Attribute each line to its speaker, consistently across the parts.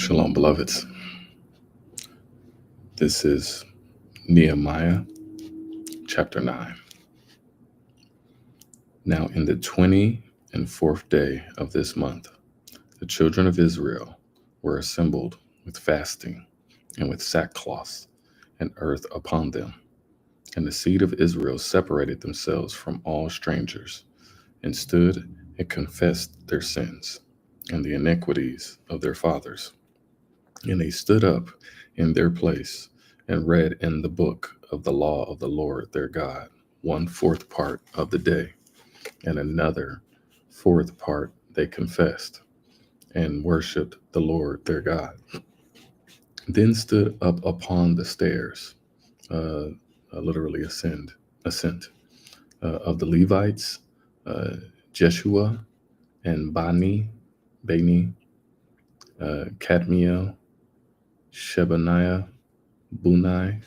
Speaker 1: Shalom, beloveds. This is Nehemiah chapter 9. Now, in the 24th day of this month, the children of Israel were assembled with fasting and with sackcloth and earth upon them. And the seed of Israel separated themselves from all strangers and stood and confessed their sins and the iniquities of their fathers. And they stood up in their place and read in the book of the law of the Lord their God, 1/4 part of the day, and another fourth part they confessed and worshiped the Lord their God. Then stood up upon the stairs, uh, literally ascent of the Levites, Jeshua and Bani, Kadmiel, Shebaniah, Bunai,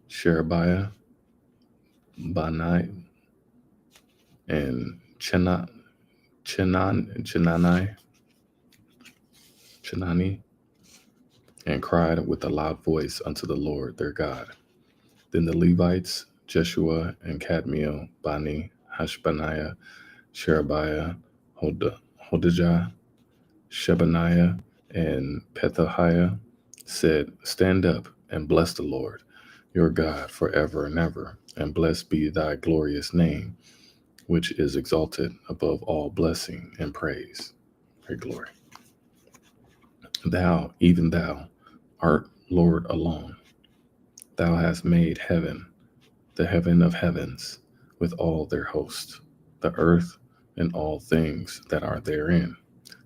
Speaker 1: Sherebiah, Bani, and Chenani, and cried with a loud voice unto the Lord their God. Then the Levites, Jeshua and Kadmiel, Bani, Hashbaniah, Sherebiah, Hodijah, Shebaniah, and Pethahiah said, Stand up and bless the Lord your God forever and ever, and blessed be thy glorious name, which is exalted above all blessing and praise. Great glory. Thou, even thou, art Lord alone. Thou hast made heaven, the heaven of heavens, with all their host, the earth and all things that are therein,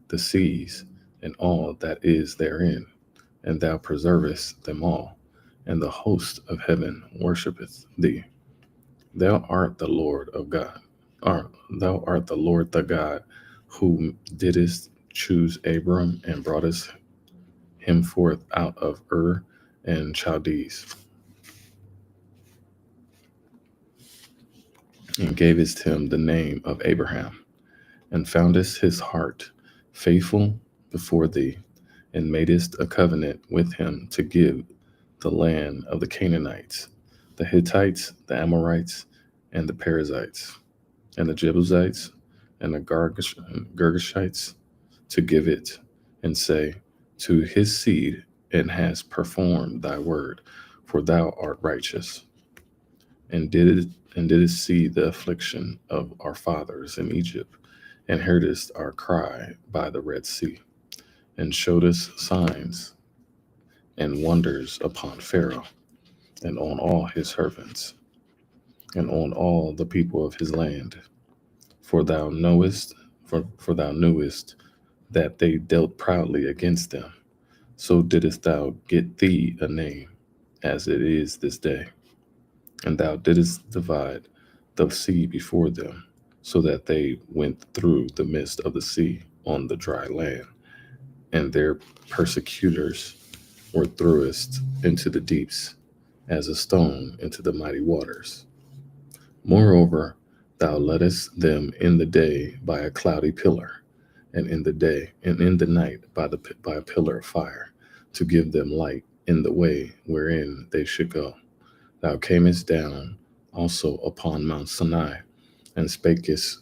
Speaker 1: the seas and all that is therein, and thou preservest them all, and the host of heaven worshipeth thee. Thou art the Lord of God. Thou art the Lord the God, who didst choose Abram and broughtest him forth out of Ur and Chaldees, and gavest him the name of Abraham, and foundest his heart faithful before thee, and madest a covenant with him to give the land of the Canaanites, the Hittites, the Amorites, and the Perizzites, and the Jebusites, and the Girgashites, to give it, and say, to his seed, and has performed thy word, for thou art righteous, and didst see the affliction of our fathers in Egypt, and heardest our cry by the Red Sea, and showed us signs and wonders upon Pharaoh, and on all his servants, and on all the people of his land. For thou knowest, for thou knewest that they dealt proudly against them. So didst thou get thee a name, as it is this day. And thou didst divide the sea before them, so that they went through the midst of the sea on the dry land, and their persecutors were threwest into the deeps, as a stone into the mighty waters. Moreover, thou leddest them in the day by a cloudy pillar, and in the night by a pillar of fire, to give them light in the way wherein they should go. Thou camest down also upon Mount Sinai, and spakest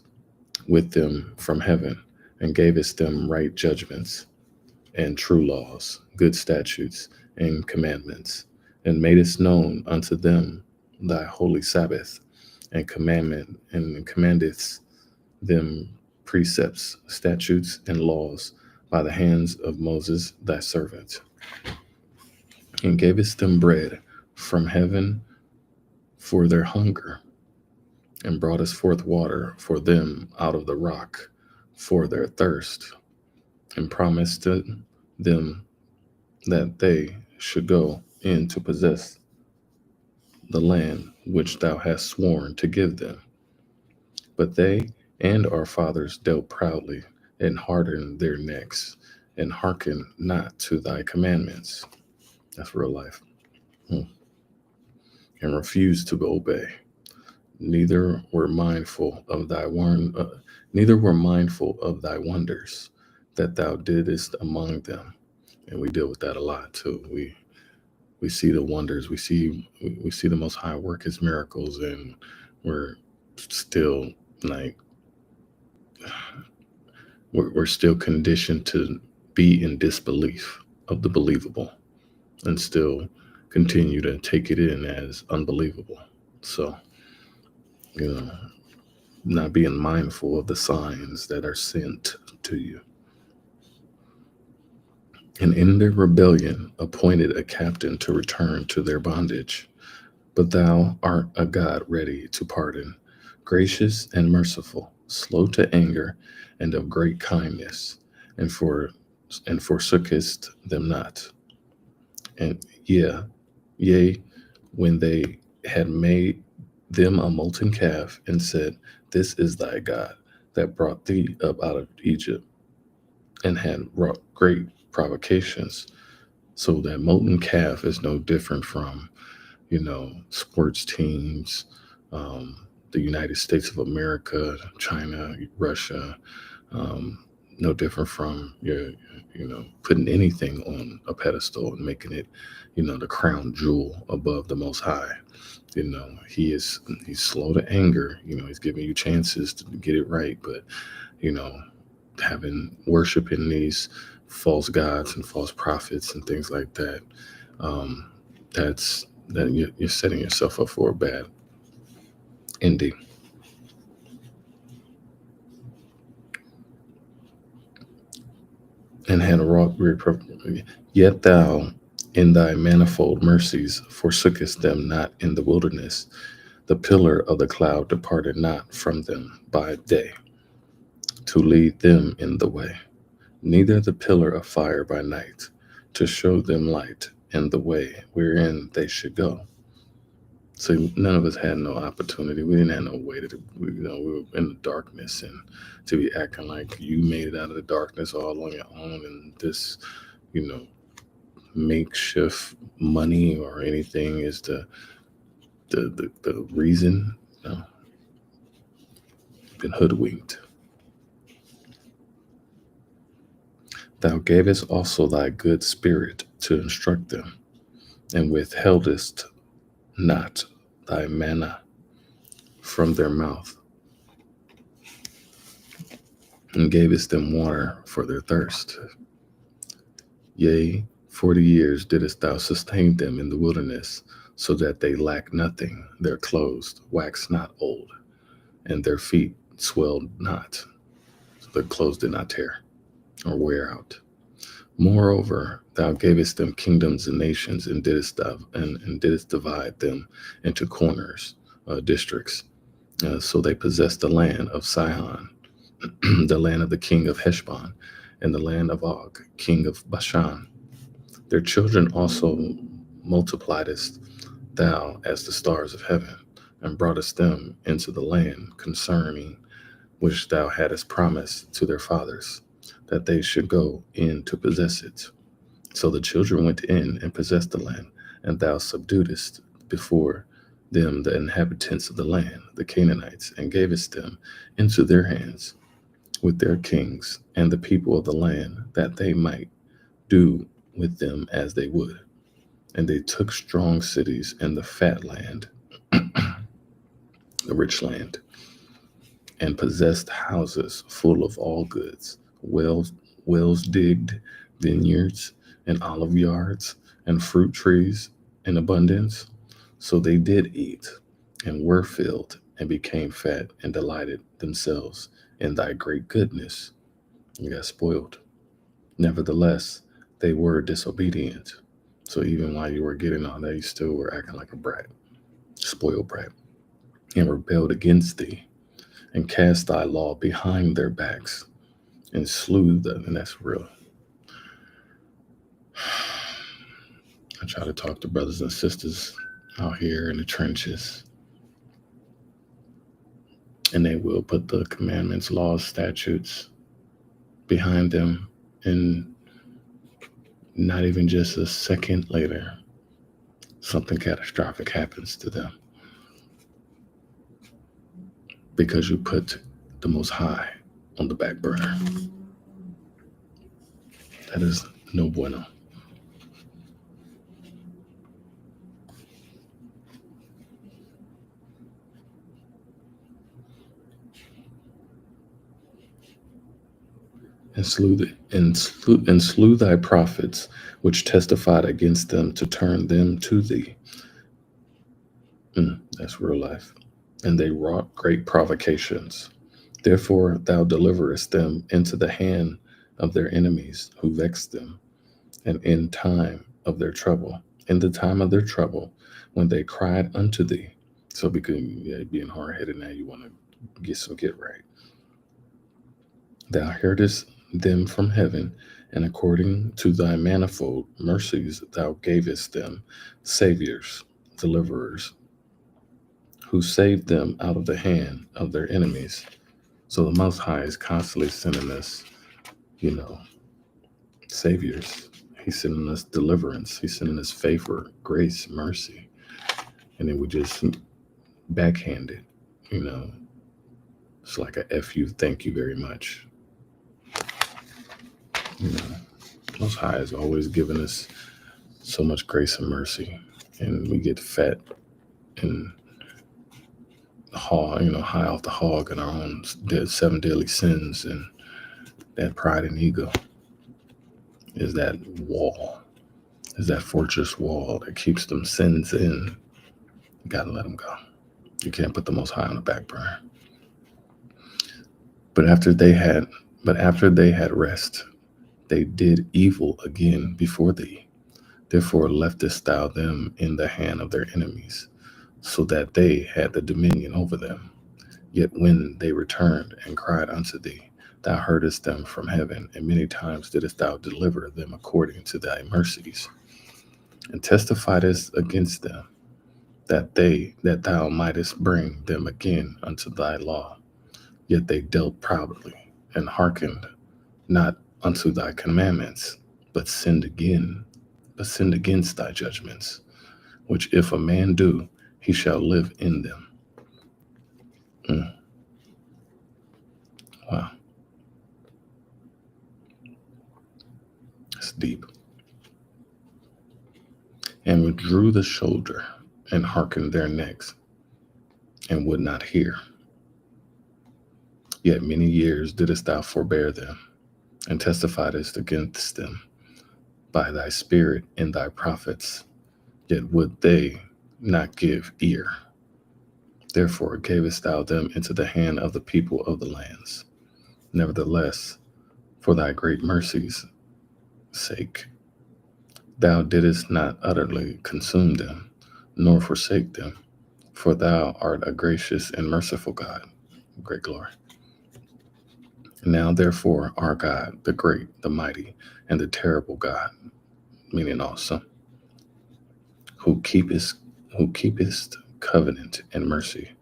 Speaker 1: with them from heaven, and gavest them right judgments, and true laws, good statutes, and commandments, and madest known unto them thy holy Sabbath, and commandest them precepts, statutes, and laws by the hands of Moses thy servant, and gavest them bread from heaven for their hunger, and broughtest forth water for them out of the rock for their thirst, and promised them that they should go in to possess the land which thou hast sworn to give them. But they and our fathers dealt proudly, and hardened their necks, and hearkened not to thy commandments. That's real life. And refused to obey. Neither were mindful of thy wonders that thou didst among them, And we deal with that a lot too. We see the wonders, we see the Most High work His miracles, and we're still like we're still conditioned to be in disbelief of the believable, and still continue to take it in as unbelievable. So, you know, not being mindful of the signs that are sent to you. And in their rebellion appointed a captain to return to their bondage. But thou art a God ready to pardon, gracious and merciful, slow to anger, and of great kindness, and for and forsookest them not. And yea, when they had made them a molten calf, and said, This is thy God that brought thee up out of Egypt, and had wrought great provocations. So that molten calf is no different from, sports teams, um, the United States of America, China, Russia, um, no different from putting anything on a pedestal and making it, the crown jewel above the Most High. He's slow to anger. He's giving you chances to get it right, but you know, having worshiping these false gods and false prophets and things like that, um, that you're setting yourself up for a bad ending. And had wrought yet thou in thy manifold mercies forsookest them not in the wilderness. The pillar of the cloud departed not from them by day to lead them in the way, neither the pillar of fire by night to show them light in the way wherein they should go. So none of us had no opportunity. We didn't have no way to, we were in the darkness, and to be acting like you made it out of the darkness all on your own, and this, you know, makeshift money or anything is the reason. No, been hoodwinked. Thou gavest also thy good spirit to instruct them, and withheldest not thy manna from their mouth, and gavest them water for their thirst. Yea, 40 years didst thou sustain them in the wilderness, so that they lack nothing. Their clothes waxed not old, and their feet swelled not. So their clothes did not tear or wear out. Moreover, thou gavest them kingdoms and nations, and didst divide them into corners, districts. So they possessed the land of Sihon, the land of the king of Heshbon, and the land of Og, king of Bashan. Their children also multipliedst thou as the stars of heaven, and broughtest them into the land concerning which thou hadst promised to their fathers, that they should go in to possess it. So the children went in and possessed the land, and thou subduedst before them the inhabitants of the land, the Canaanites, and gavest them into their hands with their kings and the people of the land, that they might do with them as they would. And they took strong cities and the fat land, the rich land, and possessed houses full of all goods, wells digged, vineyards, and olive yards, and fruit trees in abundance. So they did eat, and were filled, and became fat, and delighted themselves in thy great goodness. And got spoiled. Nevertheless, they were disobedient. So even while you were getting all that, you still were acting like a brat, spoiled brat, and rebelled against thee, and cast thy law behind their backs, and slew them. And that's real. I try to talk to brothers and sisters out here in the trenches, and they will put the commandments, laws, statutes behind them, and not even just a second later, something catastrophic happens to them because you put the Most High on the back burner. That is no bueno. and slew thy prophets, which testified against them to turn them to thee. That's real life. And they wrought great provocations. Therefore thou deliverest them into the hand of their enemies who vexed them, and in the time of their trouble, when they cried unto thee. So because being hard headed now, you want to get right. Thou heardest them from heaven, and according to thy manifold mercies, thou gavest them saviors, deliverers, who saved them out of the hand of their enemies. So the Most High is constantly sending us, you know, saviors. He's sending us deliverance. He's sending us favor, grace, mercy. And then we just backhand it, you know. It's like a F you, thank you very much. You know, Most High has always given us so much grace and mercy. And we get fat and high off the hog in our own seven deadly sins. And that pride and ego is that wall, is that fortress wall that keeps them sins in. You gotta let them go. You can't put the Most High on the back burner. But after they had rest, they did evil again before thee. Therefore leftest thou them in the hand of their enemies, so that they had the dominion over them. Yet when they returned and cried unto thee, thou heardest them from heaven, and many times didst thou deliver them according to thy mercies, and testifiedst against them, that thou mightest bring them again unto thy law. Yet they dealt proudly, and hearkened not unto thy commandments, but sinned against thy judgments, which if a man do, he shall live in them. Wow, it's deep. And withdrew the shoulder, and hearkened their necks, and would not hear. Yet many years didst thou forbear them, and testifiedst against them by thy spirit in thy prophets, yet would they not give ear. Therefore gavest thou them into the hand of the people of the lands. Nevertheless, for thy great mercy's sake, thou didst not utterly consume them, nor forsake them, for thou art a gracious and merciful God. Great glory. Now therefore our God, the great, the mighty, and the terrible God, meaning awesome, who keepest covenant and mercy,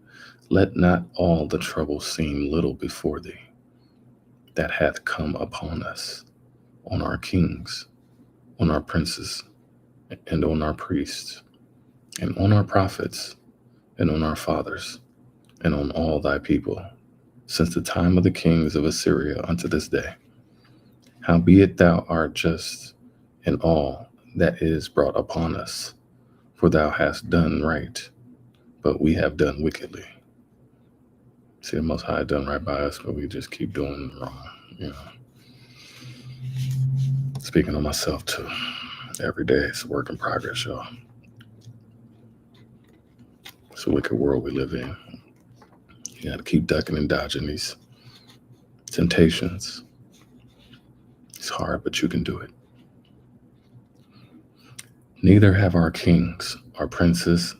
Speaker 1: let not all the trouble seem little before thee, that hath come upon us, on our kings, on our princes, and on our priests, and on our prophets, and on our fathers, and on all thy people, since the time of the kings of Assyria unto this day. Howbeit thou art just in all that is brought upon us, for thou hast done right, but we have done wickedly. See, the Most High done right by us, but we just keep doing wrong. You know, speaking of myself too. Every day it's a work in progress, y'all. It's a wicked world we live in. You got to keep ducking and dodging these temptations. It's hard, but you can do it. Neither have our kings, our princes,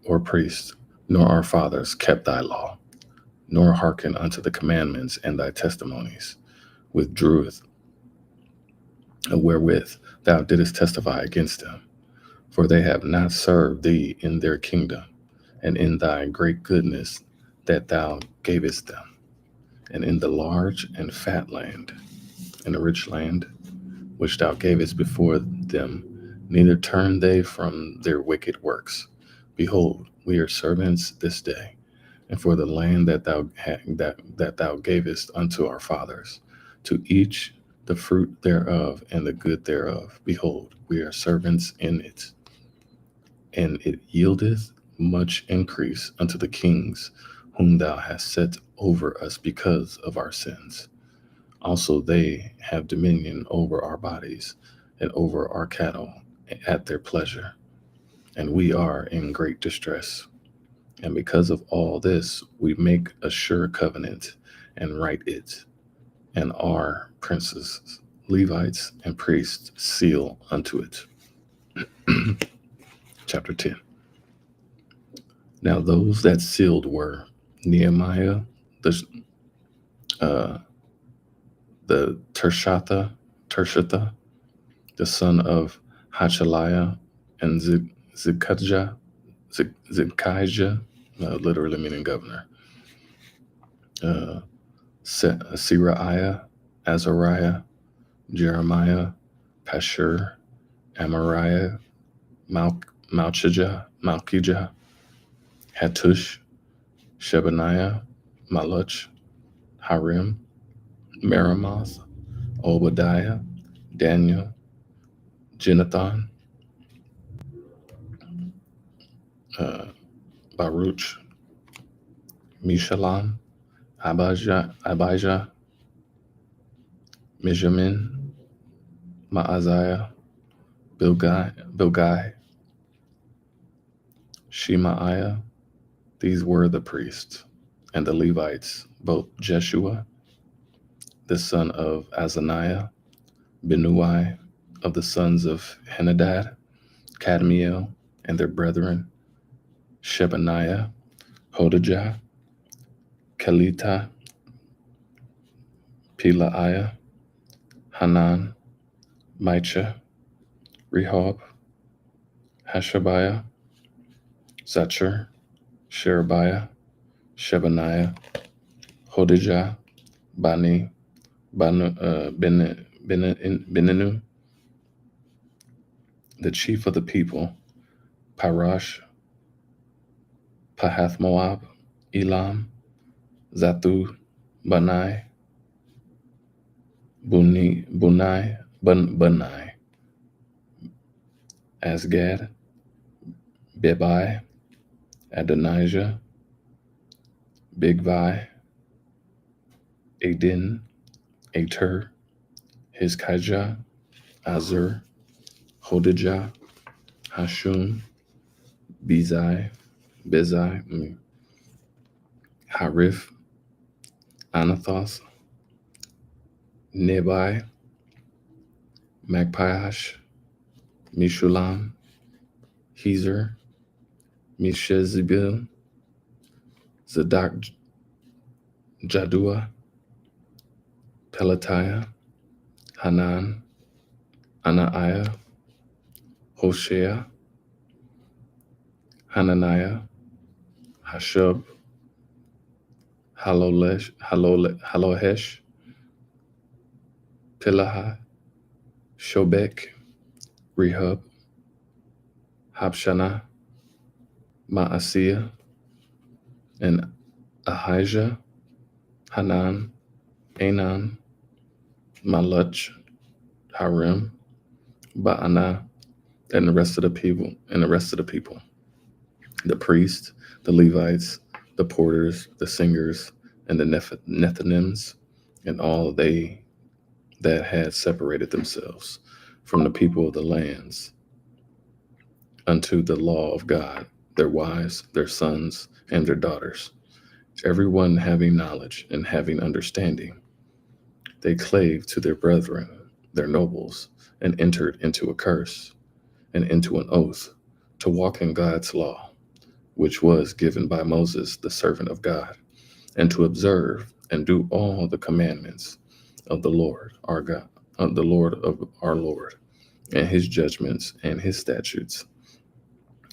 Speaker 1: or priests, nor our fathers kept thy law, nor hearkened unto the commandments and thy testimonies, withdreweth, wherewith thou didst testify against them. For they have not served thee in their kingdom, and in thy great goodness that thou gavest them, and in the large and fat land, and the rich land, which thou gavest before them, neither turn they from their wicked works. Behold, we are servants this day, and for the land that thou gavest unto our fathers, to each the fruit thereof and the good thereof. Behold, we are servants in it, and it yieldeth much increase unto the kings whom thou hast set over us because of our sins. Also, they have dominion over our bodies and over our cattle at their pleasure, and we are in great distress. And because of all this, we make a sure covenant and write it, and our princes, Levites, and priests seal unto it. Chapter 10. Now, those that sealed were Nehemiah, the, uh, the Tershatha, the son of Hachaliah, and Zikajah, literally meaning governor, uh, Seraiah, Azariah, Jeremiah, Pashur, Amariah, Malkijah, Hattush, Shebaniah, Maluch, Harim, Merimoth, Obadiah, Daniel, Jonathan, uh, Baruch, Mishalam, Abijah, Mijamin, Maaziah, Bilgai, Shemaiah. These were the priests and the Levites, both Jeshua, the son of Azaniah, Benui, of the sons of Henadad, Kadmiel, and their brethren, Shebaniah, Hodijah, Kelita, Pelaiah, Hanan, Micah, Rehob, Hashabiah, Zachar, Sherebiah, Shebaniah, Hodijah, Bani, Beninu, the chief of the people, Parash, Pahath Moab, Elam, Zathu, Bunai, Bunai, Asgad, Bebai, Adonijah, Bigvi, Adin, Ater, Hizkijah, Azur, Hodijah, Hashum, Bezai, Harif, Anathoth, Nebai, Magpiash, Mishulam, Hezer, Mishezibil, Zadok, Jadua, Pelatiah, Hanan, Anaiah, Hoshea, Hananiah, Hashub, Halohesh, Pilahi, Shobek, Rehub, Habshanah, Maaseiah, and Ahijah, Hanan, Anan, Maluch, Harim, Baana, and the rest of the people, the priests, the Levites, the porters, the singers, and the Nethinims, and all they that had separated themselves from the people of the lands unto the law of God, their wives, their sons, and their daughters, everyone having knowledge and having understanding. They clave to their brethren, their nobles, and entered into a curse and into an oath to walk in God's law, which was given by Moses, the servant of God, and to observe and do all the commandments of the Lord our God, of the Lord of our Lord, and his judgments and his statutes,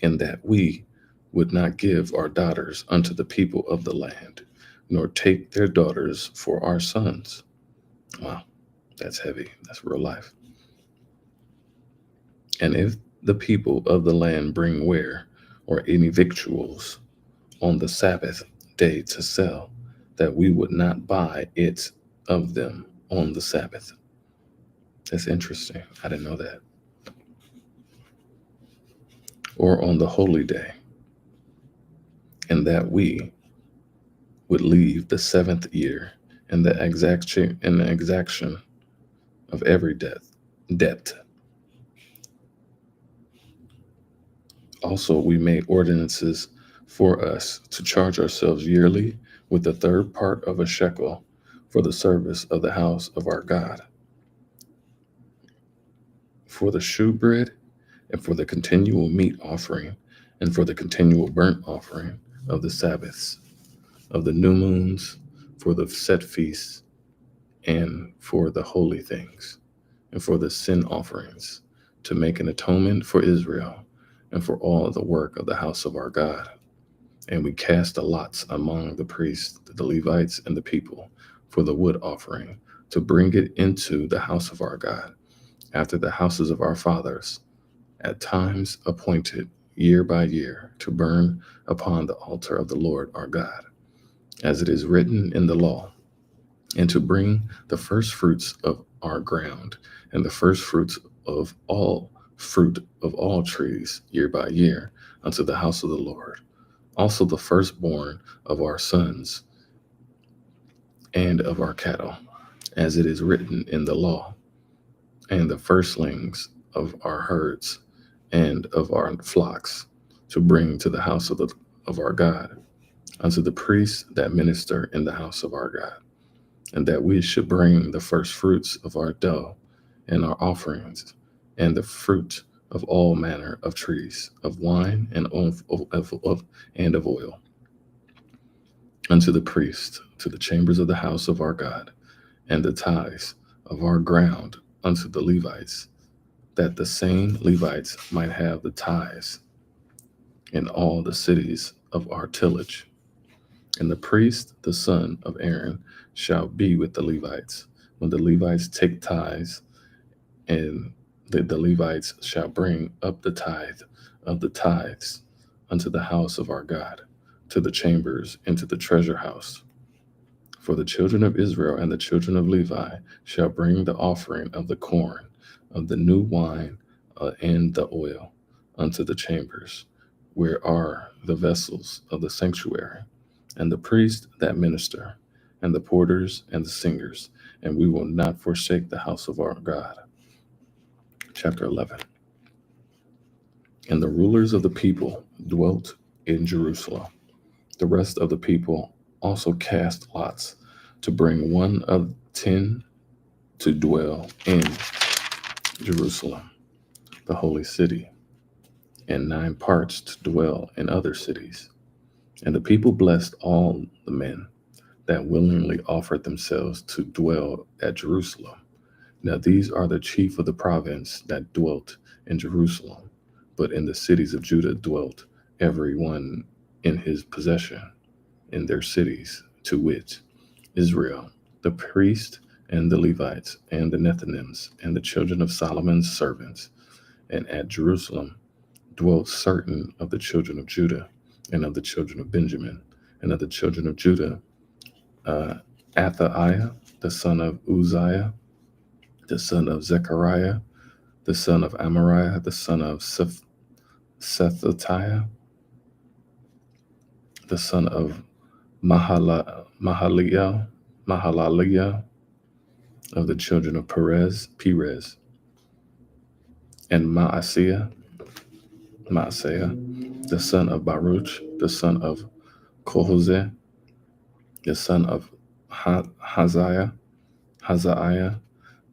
Speaker 1: and that we would not give our daughters unto the people of the land, nor take their daughters for our sons. Wow, that's heavy. That's real life. And if the people of the land bring ware or any victuals on the Sabbath day to sell, that we would not buy it of them on the Sabbath. That's interesting. I didn't know that. Or on the holy day, and that we would leave the seventh year and the exaction of every debt. Also, we made ordinances for us to charge ourselves yearly with the third part of a shekel for the service of the house of our God, for the shewbread, and for the continual meat offering, and for the continual burnt offering of the Sabbaths, of the new moons, for the set feasts, and for the holy things, and for the sin offerings, to make an atonement for Israel, and for all the work of the house of our God. And we cast the lots among the priests, the Levites, and the people for the wood offering, to bring it into the house of our God, after the houses of our fathers, at times appointed year by year, to burn upon the altar of the Lord our God, as it is written in the law, and to bring the first fruits of our ground, and the first fruits of all fruit of all trees year by year unto the house of the Lord. Also the firstborn of our sons and of our cattle, as it is written in the law, and the firstlings of our herds and of our flocks, to bring to the house of our God, unto the priests that minister in the house of our God, and that we should bring the first fruits of our dough and our offerings, and the fruit of all manner of trees, of wine and of oil, unto the priest, to the chambers of the house of our God, and the tithes of our ground unto the Levites, that the same Levites might have the tithes in all the cities of our tillage. And the priest, the son of Aaron, shall be with the Levites when the Levites take tithes, and the Levites shall bring up the tithe of the tithes unto the house of our God, to the chambers, into the treasure house. For the children of Israel and the children of Levi shall bring the offering of the corn, of the new wine, and the oil, unto the chambers, where are the vessels of the sanctuary, and the priests that minister, and the porters and the singers, and we will not forsake the house of our God. Chapter 11. And the rulers of the people dwelt in Jerusalem. The rest of the people also cast lots to bring one of 10 to dwell in Jerusalem, the holy city, and 9 parts to dwell in other cities. And the people blessed all the men that willingly offered themselves to dwell at Jerusalem. Now these are the chief of the province that dwelt in Jerusalem, but in the cities of Judah dwelt every one in his possession in their cities, to wit, Israel, the priest, and the Levites, and the Nethinims, and the children of Solomon's servants. And at Jerusalem dwelt certain of the children of Judah, and of the children of Benjamin, and of the children of Judah, uh, Athaiah, the son of Uzziah, the son of Zechariah, the son of Amariah, the son of Sethatiah, the son of Mahalaliel, of the children of Perez, and Maaseiah, the son of Baruch, the son of Kohoseh, the son of Hazaiah,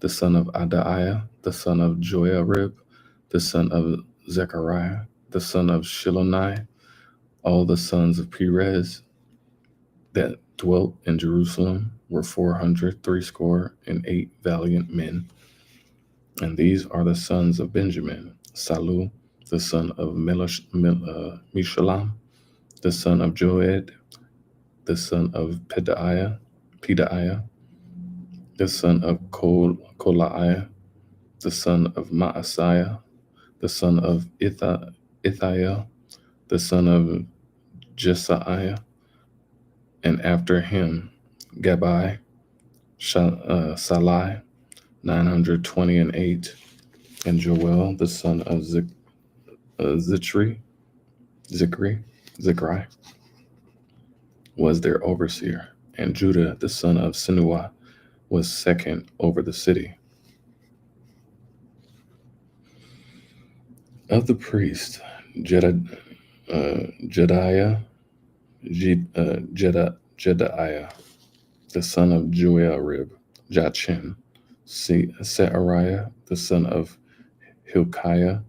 Speaker 1: the son of Adaiah, the son of Joarib, the son of Zechariah, the son of Shilonai, all the sons of Perez that dwelt in Jerusalem were 468 valiant men. And these are the sons of Benjamin: Salu, the son of Meshulam, the son of Joed, the son of Pedaiah, the son of Kolaiah, the son of Maaseiah, the son of Ithiel, the son of Jesaiah, and after him Gabai, Salai, 928, and Joel, the son of Zikri, was their overseer. and Judah the son of Sinuah was second over the city. Of the priest, Jedid, Jediah, Jedaiah, the son of Joarib, Jachin, Seariah, the son of Hilkiah,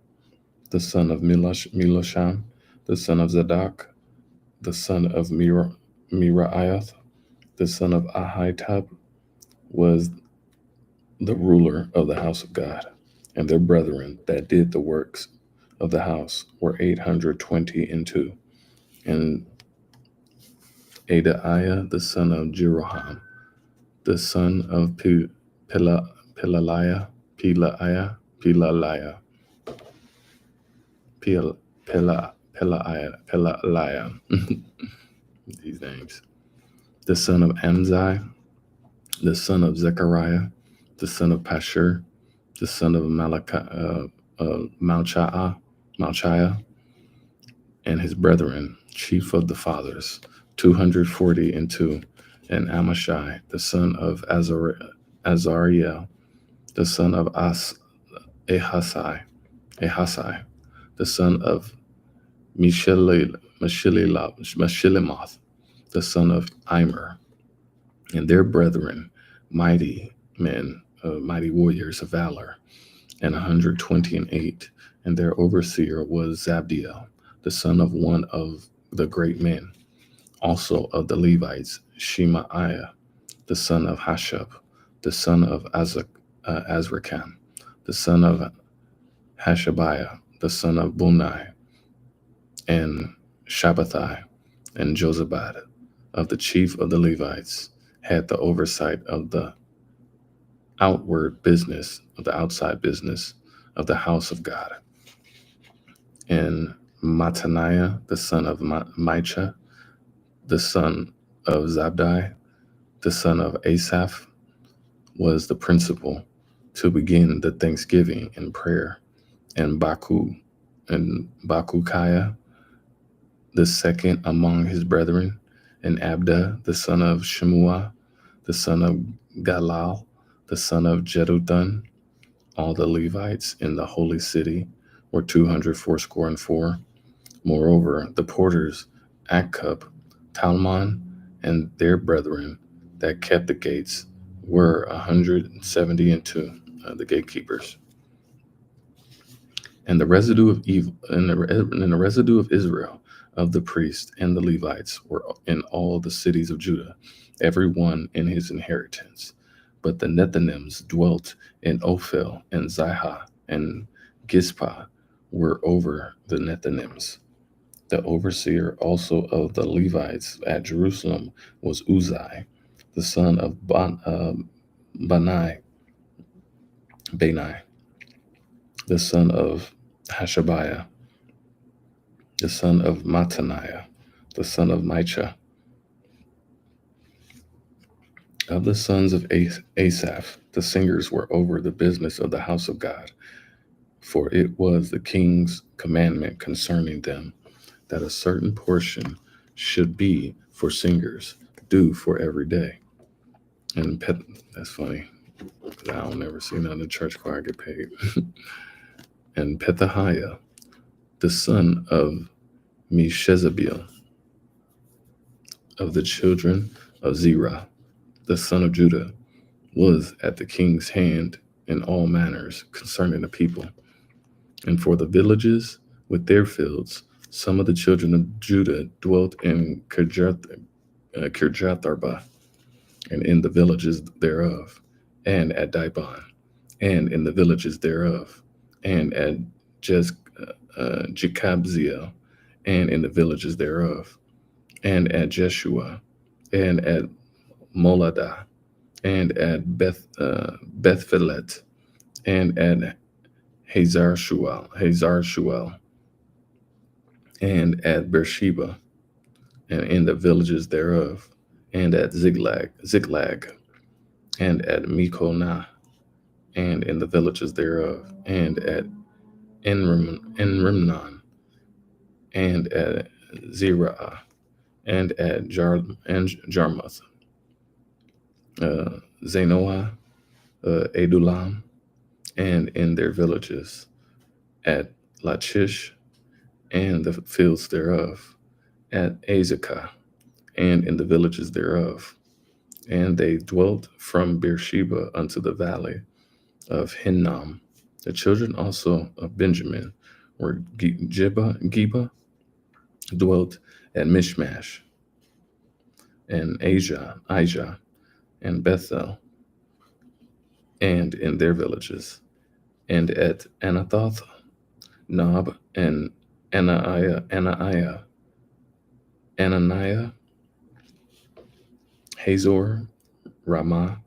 Speaker 1: the son of Milosham, the son of Zadok, the son of Miraiah, the son of Ahitub, was the ruler of the house of God. And their brethren that did the works of the house were 820. And Adaiah, the son of Jeroham, the son of Pelaliah, Pelaiah, Pelaliah, Pelaliah, these names, the son of Amzai, the son of Zechariah, the son of Pashur, the son of Malchiah, and his brethren, chief of the fathers, 240. And Amashai, the son of Azariel, the son of Ahasai, the son of Meshillemoth, the son of Immer, and their brethren, mighty men, mighty warriors of valor, and 128. And their overseer was Zabdiel, the son of one of the great men. Also of the Levites, Shemaiah, the son of Hashab, the son of Azrikam, the son of Hashabiah, the son of Bunai, and Shabbathai, and Josabad, of the chief of the Levites, had the oversight of the outside business of the house of God. And Mattaniah, the son of Micah, the son of Zabdi, the son of Asaph, was the principal to begin the thanksgiving and prayer. And Bakukiah, the second among his brethren, and Abda, the son of Shemua, the son of Galal, the son of Jeduthun. All the Levites in the holy city were 284. Moreover, the porters, Akkub, Talmon, and their brethren that kept the gates were 172, the gatekeepers. And the residue of evil, and the residue of Israel, of the priests and the Levites, were in all the cities of Judah, every one in his inheritance. But the Nethinims dwelt in Ophel and Zihah, and Gizpah were over the Nethinims. The overseer also of the Levites at Jerusalem was Uzai, the son of Bani, the son of Hashabiah, the son of Mattaniah, the son of Micah. Of the sons of Asaph, the singers were over the business of the house of God, for it was the king's commandment concerning them that a certain portion should be for singers, due for every day. And that's funny, because I don't ever see none of the church choir get paid. And Pethahiah, the son of Meshezabeel, of the children of Zerah, the son of Judah, was at the king's hand in all manners concerning the people. And for the villages with their fields, some of the children of Judah dwelt in Kirjath-arba, and in the villages thereof, and at Dibon, and in the villages thereof, and at Jekabzeel, and in the villages thereof, and at Jeshua, and at Moladah, and at Bethphelet, and at Hazar Shual, and at Beersheba, and in the villages thereof, and at Ziklag, and at Mekonah, and in the villages thereof, and at Enrimnon, and at Zerah, and at Jarmuth, Zanoah, Adulam, and in their villages, at Lachish and the fields thereof, at Azekah and in the villages thereof. And they dwelt from Beersheba unto the valley of Hinnom. The children also of Benjamin were Geba dwelt at Mishmash, and Ajah, and Bethel, and in their villages, and at Anathoth, Nob, and Ananiah, Hazor, Ramah,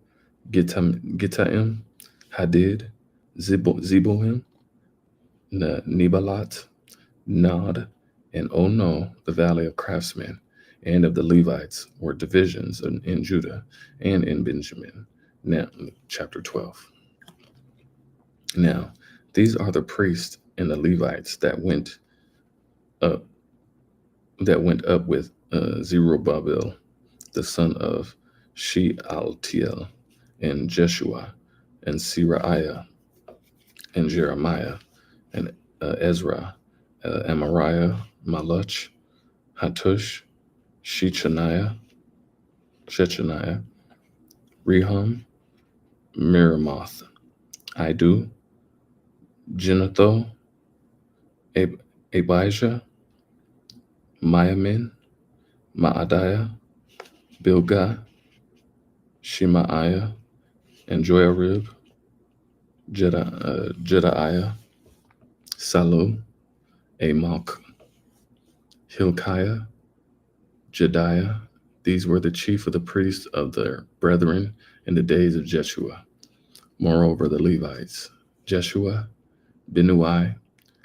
Speaker 1: Gittaim, Hadid, Zeboim, Nebalat, Nod, and Ono, the valley of craftsmen, and of the Levites were divisions in Judah and in Benjamin. Now, chapter 12. Now, these are the priests and the Levites up that went up with Zerubbabel, the son of Shealtiel, and Jeshua, and Seraiah, and Jeremiah, and Ezra, Amariah, Maluch, Hattush, Shechaniah, Rehum, Miramoth, Idu, Genetho, Abijah, Mayamin, Maadiah, Bilgah, Shemaiah, and Joarib, Jedaiah, Salu, Amok, Hilkiah, Jediah. These were the chief of the priests of their brethren in the days of Jeshua. Moreover, the Levites, Jeshua, Binnui,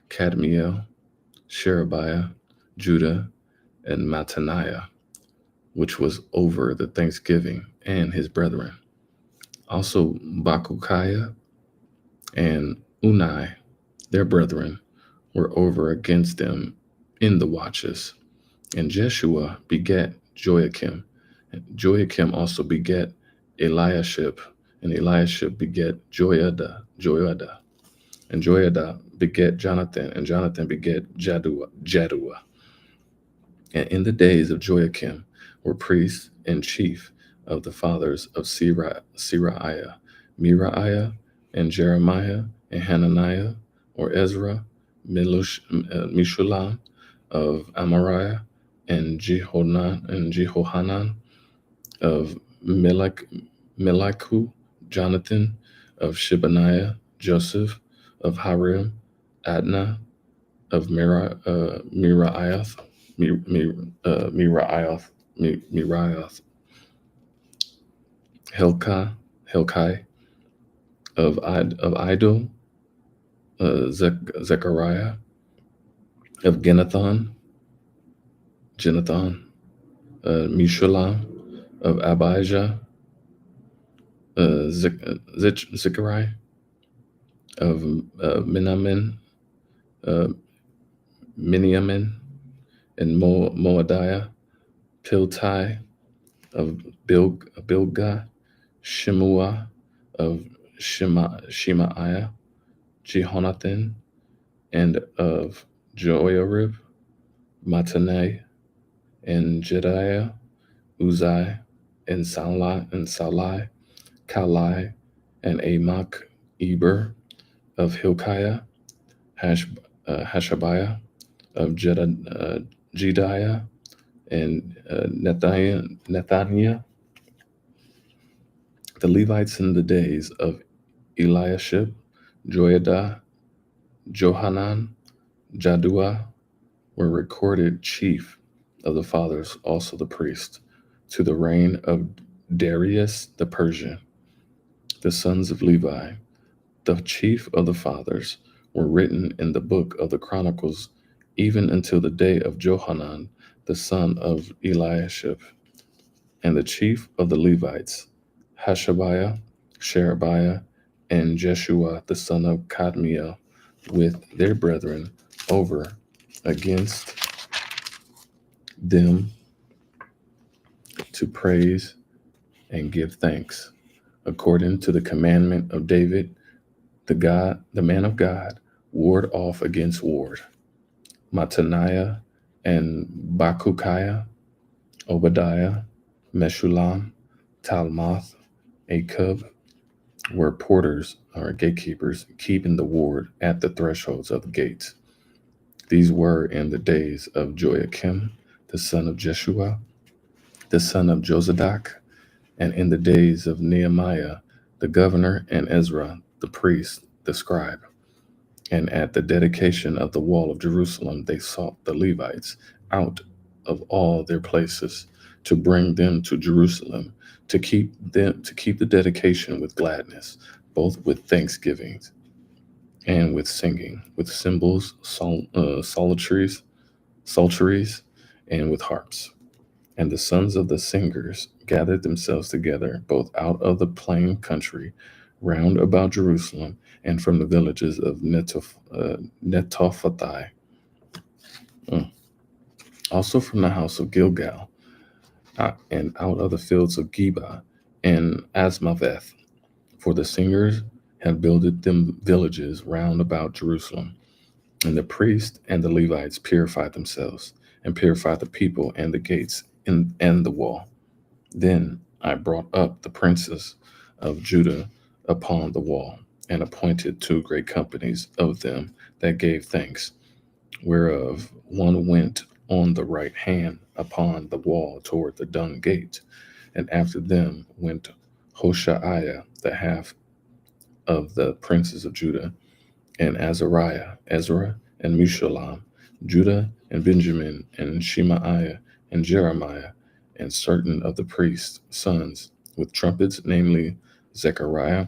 Speaker 1: Kadmiel, Sherebiah, Judah, and Mattaniah, which was over the thanksgiving, and his brethren. Also Bakukiah and Unai, their brethren, were over against them in the watches. And Jeshua begat Joachim. And Joachim also begat Eliashib, and Eliashib begat Joiada. And Joiada begat Jonathan, and Jonathan begat Jaddua. And in the days of Joachim were priests and chief of the fathers of Seraiah, Miraiah, and Jeremiah, and Hananiah, or Ezra, Mishulam of Amariah, and Jehohanan of Meliku, Jonathan of Shebaniah, Joseph of Harim, Adnah of Miraiath, Miraiath, Helkai of Idol, Zechariah of Genathon, Mishulam of Abijah, Zechariah of Minamin, uh, Miniamin, and Moadiah, Piltai of Bilgah, Shemua of Shemaiah, Jehonathan, and of Joarib, Matanai, and Jediah, Uzai, and Salai, Kalai, and Amok, Eber, of Hilkiah, Hashabiah, of Jediah, and Nethaniah. The Levites in the days of Eliashib, Joiada, Johanan, Jaddua were recorded chief of the fathers, also the priest, to the reign of Darius the Persian. The sons of Levi, the chief of the fathers, were written in the book of the Chronicles even until the day of Johanan, the son of Eliashib. And the chief of the Levites, Hashabiah, Sherebiah, and Jeshua the son of Kadmiel, with their brethren over against them to praise and give thanks, according to the commandment of David, the man of God, ward off against ward. Mattaniah and Bakukiah, Obadiah, Meshulam, Talmoth, Akub were porters or gatekeepers, keeping the ward at the thresholds of the gates. These were in the days of Joachim, the son of Jeshua, the son of Josadak, and in the days of Nehemiah, the governor, and Ezra, the priest, the scribe. And at the dedication of the wall of Jerusalem, they sought the Levites out of all their places to bring them to Jerusalem, to keep the dedication with gladness, both with thanksgivings and with singing, with cymbals, psalteries, and with harps. And the sons of the singers gathered themselves together, both out of the plain country round about Jerusalem, and from the villages of Netophathi, mm, also from the house of Gilgal, and out of the fields of Geba and Asmaveth. For the singers had builded them villages round about Jerusalem. And the priests and the Levites purified themselves, and purified the people and the gates and the wall. Then I brought up the princes of Judah upon the wall, and appointed two great companies of them that gave thanks, whereof one went on the right hand upon the wall toward the dung gate, and after them went Hoshaiah, the half of the princes of Judah, and Azariah, Ezra, and Meshulam, Judah and Benjamin, and Shemaiah, and Jeremiah, and certain of the priests' sons, with trumpets, namely Zechariah,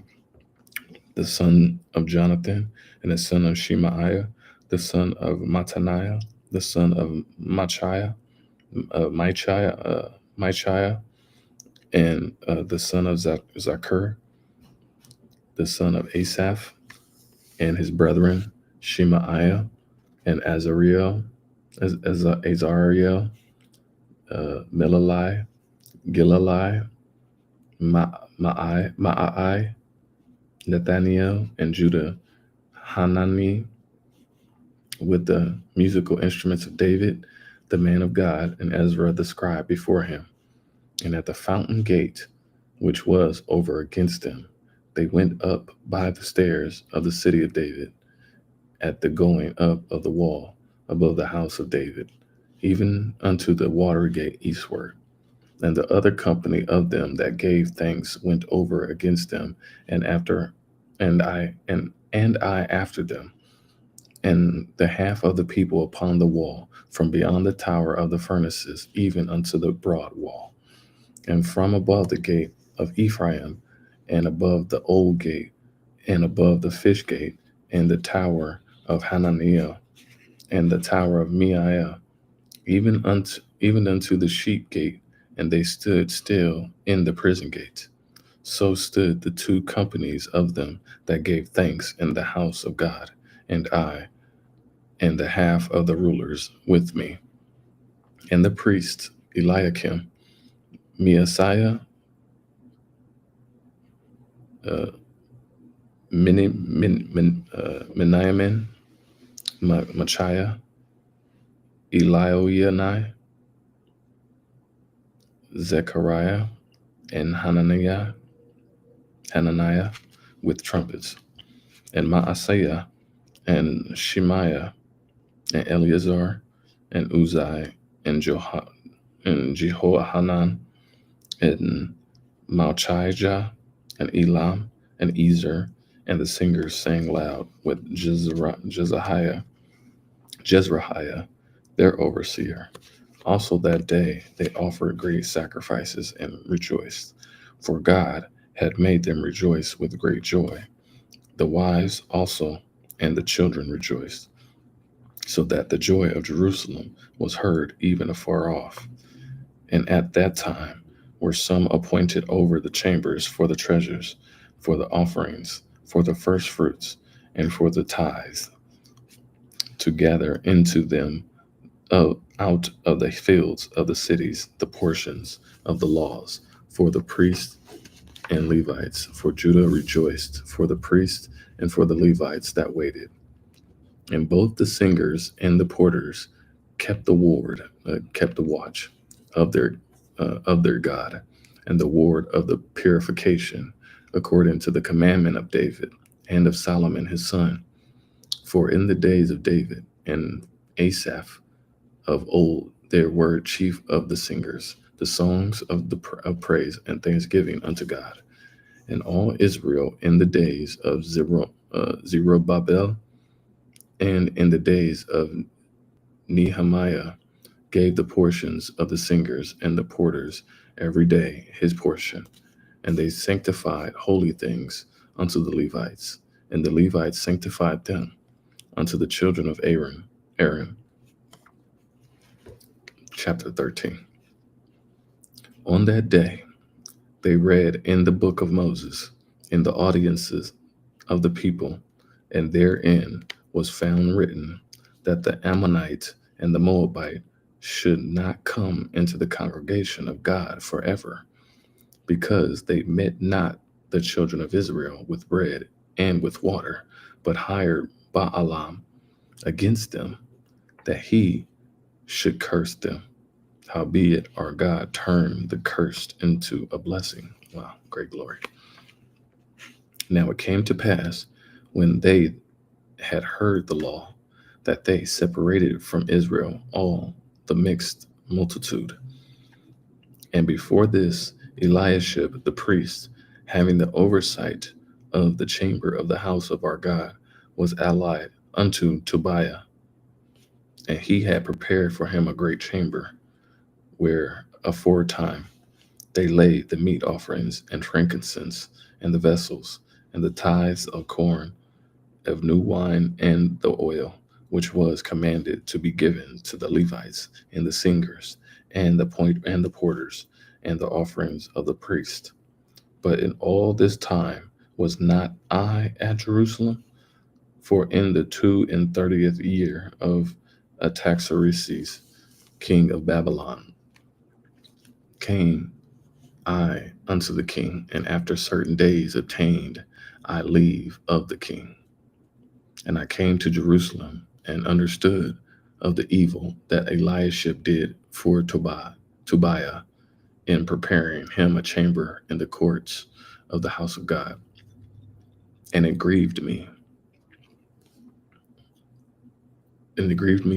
Speaker 1: the son of Jonathan, and the son of Shemaiah, the son of Mattaniah, the son of Michiah, and the son of Zachar, the son of Asaph, and his brethren, Shemaiah, and Azariel, Azariel, Melalai, Gilalai, Ma'ai, Nathaniel, and Judah, Hanani, with the musical instruments of David, the man of God, and Ezra the scribe before him. And at the fountain gate, which was over against them, they went up by the stairs of the city of David, at the going up of the wall above the house of David, even unto the water gate eastward. And the other company of them that gave thanks went over against them, and after and I after them, and the half of the people upon the wall, from beyond the tower of the furnaces, even unto the broad wall, and from above the gate of Ephraim, and above the old gate, and above the fish gate, and the tower of Hananiah, and the tower of Meiah, even unto the sheep gate, and they stood still in the prison gate. So stood the two companies of them that gave thanks in the house of God, and I, and the half of the rulers with me, and the priests Eliakim, Maaseiah, uh, Miniamin, Machiah, Elioenai, Zechariah, and Hananiah with trumpets, and Maaseiah, and Shemaiah, and Eleazar, and Uzai, and Jehohanan, and Malchijah, and Elam, and Ezer, and the singers sang loud with Jezrahiah, their overseer. Also that day they offered great sacrifices and rejoiced, for God had made them rejoice with great joy. The wives also and the children rejoiced, so that the joy of Jerusalem was heard even afar off. And at that time were some appointed over the chambers for the treasures, for the offerings, for the first fruits, and for the tithes, to gather into them out of the fields of the cities the portions of the laws, for the priests and Levites. For Judah rejoiced for the priests and for the Levites that waited. And both the singers and the porters kept the watch of their God, and the ward of the purification, according to the commandment of David and of Solomon his son. For in the days of David and Asaph of old, there were chief of the singers, the songs of praise and thanksgiving unto God. And all Israel in the days of Zerubbabel and in the days of Nehemiah gave the portions of the singers and the porters every day his portion. And they sanctified holy things unto the Levites, and the Levites sanctified them unto the children of Aaron. Aaron, chapter 13. On that day, they read in the book of Moses, in the audiences of the people, and therein was found written that the Ammonite and the Moabite should not come into the congregation of God forever, because they met not the children of Israel with bread and with water, but hired Baalam against them, that he should curse them. Howbeit our God turned the cursed into a blessing. Wow, great glory. Now it came to pass, when they had heard the law, that they separated from Israel all the mixed multitude. And before this, Eliashib the priest, having the oversight of the chamber of the house of our God, was allied unto Tobiah, and he had prepared for him a great chamber, where aforetime they laid the meat offerings and frankincense and the vessels and the tithes of corn, of new wine, and the oil, which was commanded to be given to the Levites and the singers and the porters and the offerings of the priest. But in all this time was not I at Jerusalem, for in the 32nd year of Artaxerxes, king of Babylon, came I unto the king, and after certain days obtained I leave of the king. And I came to Jerusalem and understood of the evil that Eliashib did for Tobiah in preparing him a chamber in the courts of the house of God. And it grieved me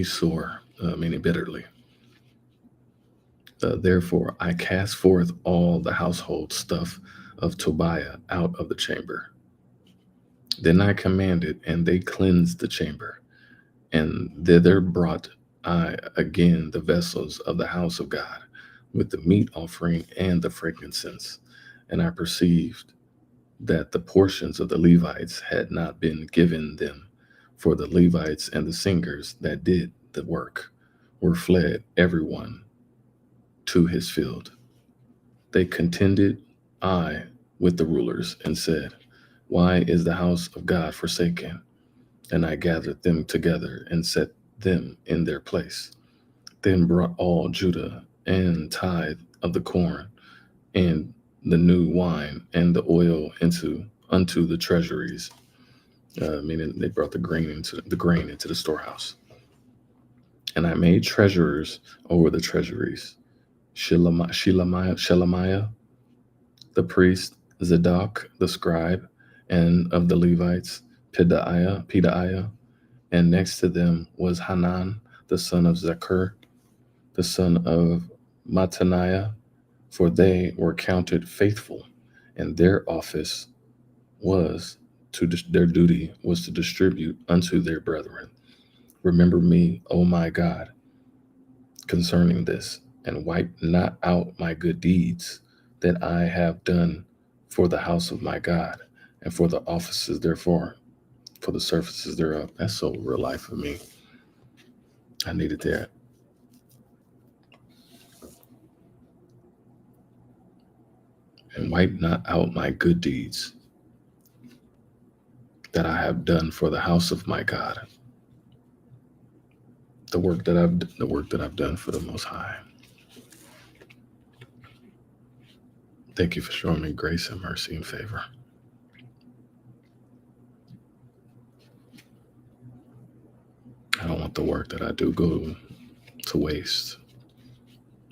Speaker 1: sore, meaning bitterly. Therefore I cast forth all the household stuff of Tobiah out of the chamber. Then I commanded, and they cleansed the chamber. And thither brought I again the vessels of the house of God, with the meat offering and the frankincense. And I perceived that the portions of the Levites had not been given them, for the Levites and the singers that did the work were fled everyone to his field. They contended I with the rulers and said, why is the house of God forsaken? And I gathered them together and set them in their place. Then brought all Judah and tithe of the corn and the new wine and the oil unto the treasuries, meaning they brought the grain into the storehouse. And I made treasurers over the treasuries, Shelemiah the priest, Zadok the scribe, and of the Levites, Pedaiah, and next to them was Hanan the son of Zakur, the son of Mattaniah, for they were counted faithful, and their duty was to distribute unto their brethren. Remember me, O my God, concerning this, and wipe not out my good deeds that I have done for the house of my God, and for the offices therefore, for the services thereof. That's so real life for me. I needed that. And wipe not out my good deeds that I have done for the house of my God, the work that I've done for the Most High, Thank you for showing me grace and mercy and favor. I don't want the work that I do go to waste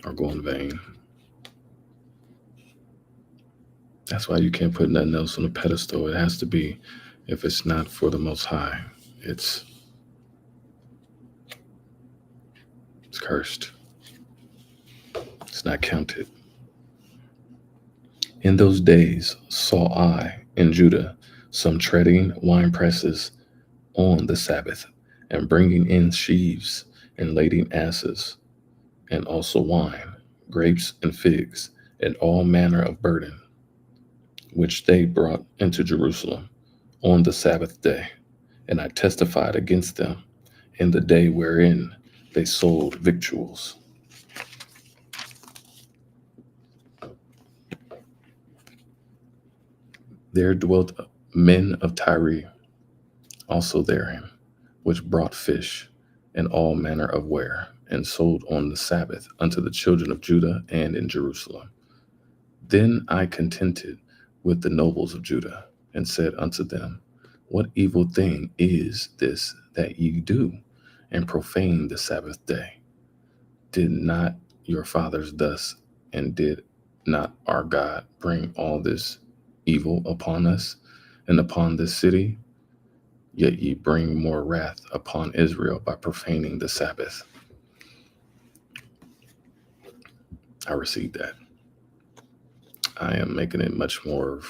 Speaker 1: or go in vain. That's why you can't put nothing else on a pedestal. It has to be, if it's not for the Most High, it's it's cursed. It's not counted. In those days saw I in Judah some treading wine presses on the Sabbath, and bringing in sheaves, and lading asses, and also wine, grapes, and figs, and all manner of burden, which they brought into Jerusalem on the Sabbath day. And I testified against them in the day wherein they sold victuals. There dwelt men of Tyre also therein, which brought fish and all manner of ware, and sold on the Sabbath unto the children of Judah and in Jerusalem. Then I contended with the nobles of Judah, and said unto them, what evil thing is this that ye do, and profane the Sabbath day? Did not your fathers thus, and did not our God bring all this evil upon us and upon this city? Yet ye bring more wrath upon Israel by profaning the Sabbath. I received that. I am making it much more of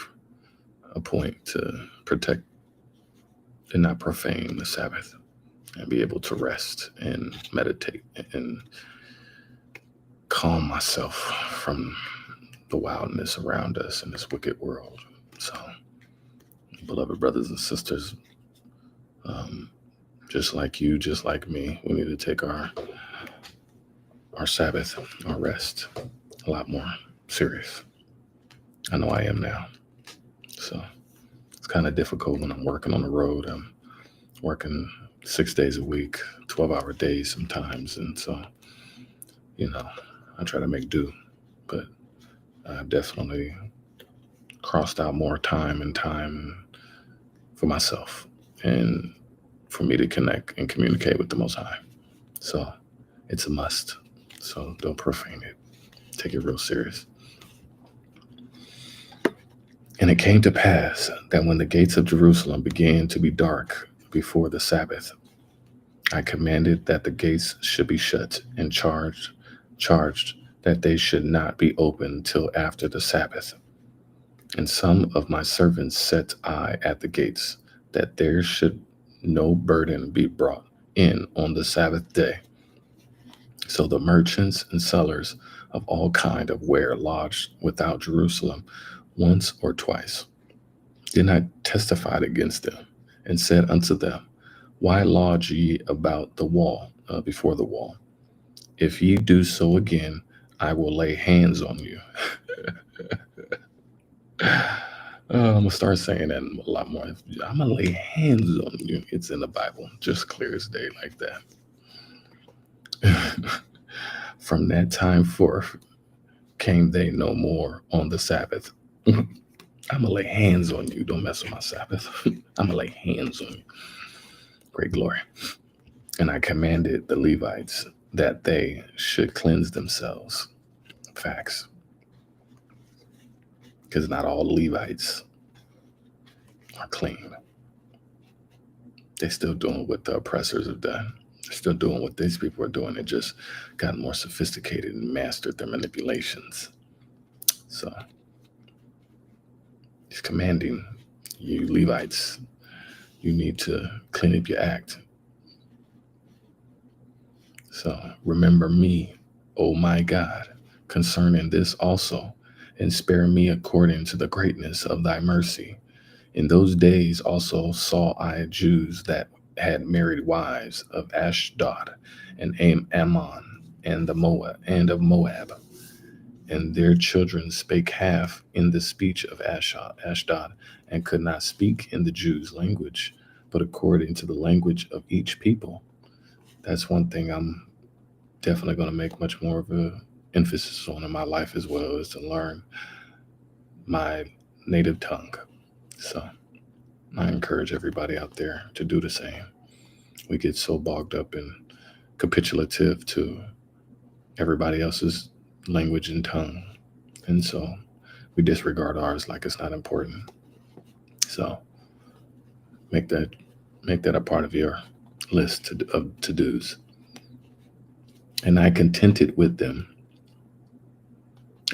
Speaker 1: a point to protect and not profane the Sabbath, and be able to rest and meditate and calm myself from the wildness around us in this wicked world. So, beloved brothers and sisters, um, just like you, just like me, we need to take our Sabbath, our rest, a lot more serious. I know I am now. So it's kind of difficult when I'm working on the road. I'm working 6 days a week, 12-hour days sometimes. And so, I try to make do, but I've definitely crossed out more time and time for myself and for me to connect and communicate with the Most High. So it's a must. So don't profane it. Take it real serious. And it came to pass that when the gates of Jerusalem began to be dark before the Sabbath, I commanded that the gates should be shut, and charged that they should not be opened till after the Sabbath. And some of my servants set I at the gates, that there should no burden be brought in on the Sabbath day. So the merchants and sellers of all kind of ware lodged without Jerusalem once or twice. Then I testified against them, and said unto them, why lodge ye about the wall, before the wall? If ye do so again, I will lay hands on you. I'm gonna start saying that a lot more. I'm gonna lay hands on you. It's in the Bible, just clear as day, like that. From that time forth came they no more on the Sabbath. I'm gonna lay hands on you. Don't mess with my Sabbath. I'm gonna lay hands on you. Great glory. And I commanded the Levites that they should cleanse themselves. Facts. Because not all Levites are clean. They're still doing what the oppressors have done. They're still doing what these people are doing. They just got more sophisticated and mastered their manipulations. So he's commanding you Levites, you need to clean up your act. So remember me, O my God, concerning this also, and spare me according to the greatness of thy mercy. In those days also saw I Jews that had married wives of Ashdod and Ammon and the Moab and of Moab, and their children spake half in the speech of Ashdod, and could not speak in the Jews' language, but according to the language of each people. That's one thing I'm definitely going to make much more of a emphasis on in my life as well, is to learn my native tongue. So I encourage everybody out there to do the same. We get so bogged up in capitulative to everybody else's language and tongue. And so we disregard ours like it's not important. So make that make that a part of your list of to-dos. And I contented with them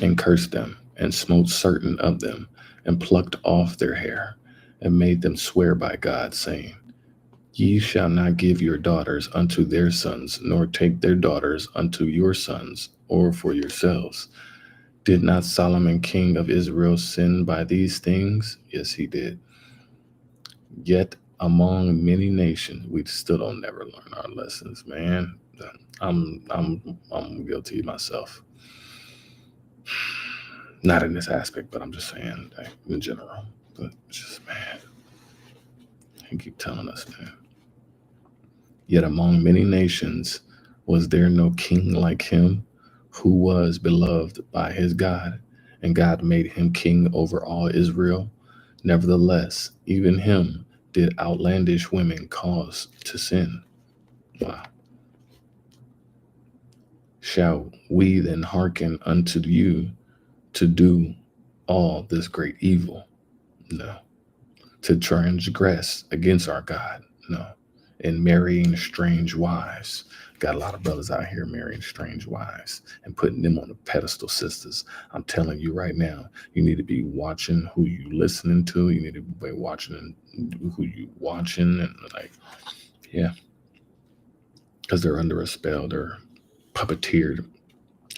Speaker 1: and cursed them and smote certain of them and plucked off their hair and made them swear by God, saying, Ye shall not give your daughters unto their sons, nor take their daughters unto your sons, or for yourselves. Did not Solomon king of Israel sin by these things? Yes, he did. Yet among many nations, we still don't never learn our lessons, man. I'm guilty myself. Not in this aspect, but I'm just saying like, in general. But it's just man, he keep telling us, man. Yet among many nations was there no king like him, who was beloved by his God, and God made him king over all Israel. Nevertheless, even him did outlandish women cause to sin. Wow. Shall we then hearken unto you to do all this great evil? No. To transgress against our God? No. And marrying strange wives. Got a lot of brothers out here marrying strange wives and putting them on a pedestal, sisters. I'm telling you right now, you need to be watching who you listening to. You need to be watching who you watching, and like, yeah, because they're under a spell. They're puppeteered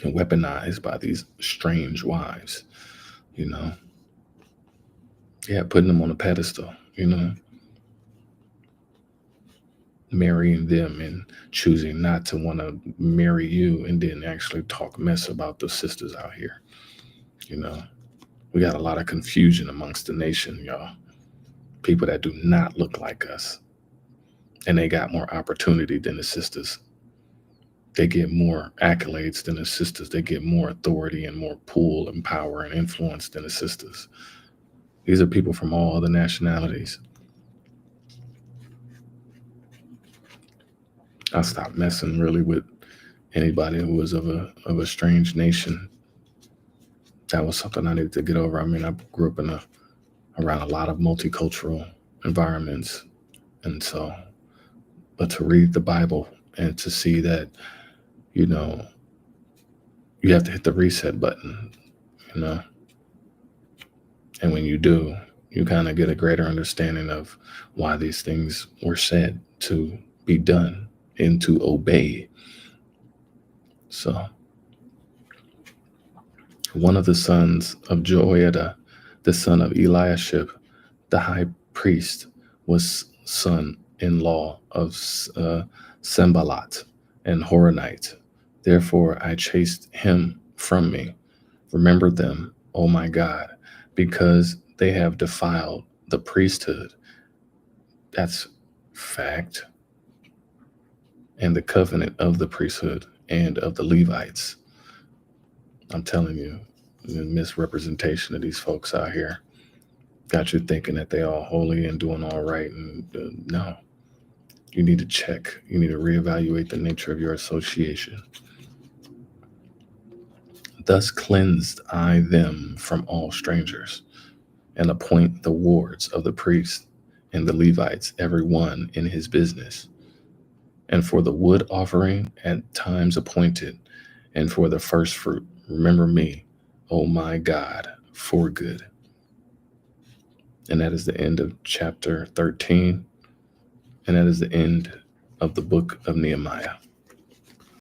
Speaker 1: and weaponized by these strange wives. You know, yeah, putting them on a pedestal. You know, marrying them and choosing not to want to marry you, and then actually talk mess about the sisters out here. You know, we got a lot of confusion amongst the nation, y'all. People that do not look like us, and they got more opportunity than the sisters. They get more accolades than the sisters. They get more authority and more pull and power and influence than the sisters. These are people from all other nationalities. I stopped messing really with anybody who was of a strange nation. That was something I needed to get over. I mean, I grew up around a lot of multicultural environments, and so, but to read the Bible and to see that, you know, you have to hit the reset button, you know, and when you do, you kind of get a greater understanding of why these things were said to be done and to obey. So, one of the sons of Joiada, the son of Eliashib, the high priest, was son-in-law of Sembalat and Horonite. Therefore I chased him from me. Remember them, O my God, because they have defiled the priesthood. That's fact. And the covenant of the priesthood and of the Levites. I'm telling you, the misrepresentation of these folks out here got you thinking that they all holy and doing all right. And no, you need to check. You need to reevaluate the nature of your association. Thus cleansed I them from all strangers, and appoint the wards of the priests and the Levites, every one in his business, and for the wood offering at times appointed, and for the first fruit. Remember me, O my God, for good. And that is the end of chapter 13. And that is the end of the book of Nehemiah.